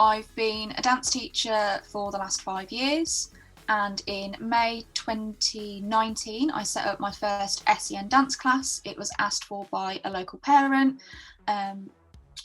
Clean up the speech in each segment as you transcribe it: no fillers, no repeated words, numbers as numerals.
I've been a dance teacher for the last 5 years, and in May 2019 I set up my first SEN dance class. It was asked for by a local parent.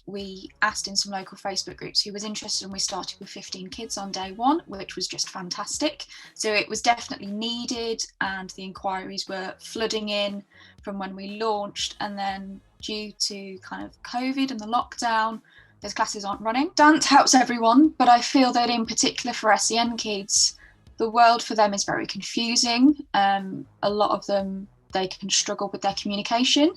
We asked in some local Facebook groups who was interested, and we started with 15 kids on day one, which was just fantastic. So it was definitely needed, and the inquiries were flooding in from when we launched, and then due to kind of COVID and the lockdown, those classes aren't running. Dance helps everyone, but I feel that in particular for SEN kids, the world for them is very confusing. A lot of them, they can struggle with their communication.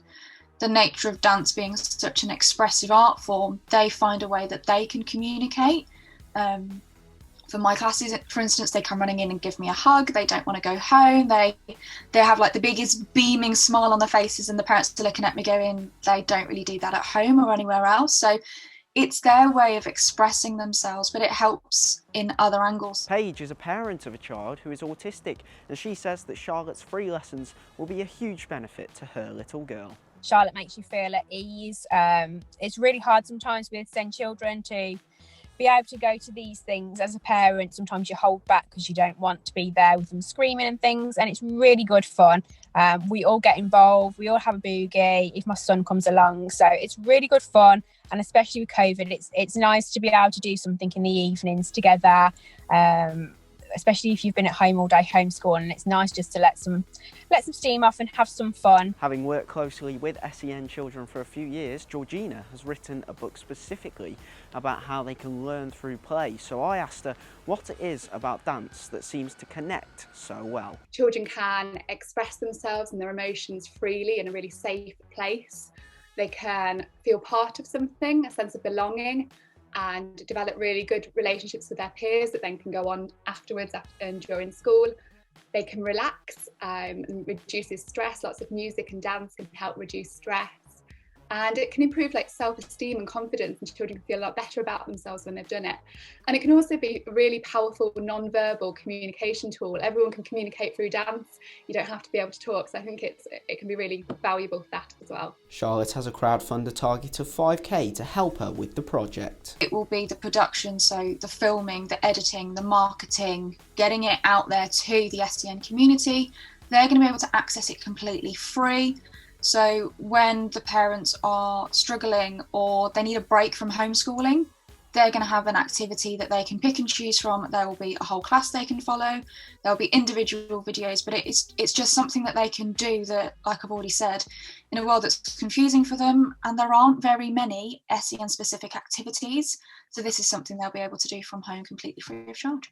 The nature of dance being such an expressive art form, they find a way that they can communicate. For my classes, for instance, they come running in and give me a hug. They don't want to go home. They have like the biggest beaming smile on their faces, and the parents are looking at me going, they don't really do that at home or anywhere else. So it's their way of expressing themselves, but it helps in other angles. Paige is a parent of a child who is autistic, and she says that Charlotte's free lessons will be a huge benefit to her little girl. Charlotte makes you feel at ease. It's really hard sometimes with SEN children to be able to go to these things as a parent. Sometimes you hold back because you don't want to be there with them screaming and things, and it's really good fun. We all get involved, we all have a boogie if my son comes along, so it's really good fun. And especially with COVID, it's nice to be able to do something in the evenings together, especially if you've been at home all day homeschooling. It's nice just to let some steam off and have some fun. Having worked closely with SEN children for a few years, Georgina has written a book specifically about how they can learn through play. So I asked her what it is about dance that seems to connect so well. Children can express themselves and their emotions freely in a really safe place. They can feel part of something, a sense of belonging, and develop really good relationships with their peers that then can go on afterwards and during school. They can relax and reduces stress. Lots of music and dance can help reduce stress. And it can improve like self-esteem and confidence, and children can feel a lot better about themselves when they've done it. And it can also be a really powerful non-verbal communication tool. Everyone can communicate through dance. You don't have to be able to talk. So I think it can be really valuable for that as well. Charlotte has a crowdfunder target of 5k to help her with the project. It will be the production, so the filming, the editing, the marketing, getting it out there to the SEN community. They're going to be able to access it completely free. So when the parents are struggling or they need a break from homeschooling, they're going to have an activity that they can pick and choose from. There will be a whole class they can follow. There'll be individual videos, but it's just something that they can do that, like I've already said, in a world that's confusing for them, and there aren't very many SEN specific activities. So this is something they'll be able to do from home completely free of charge.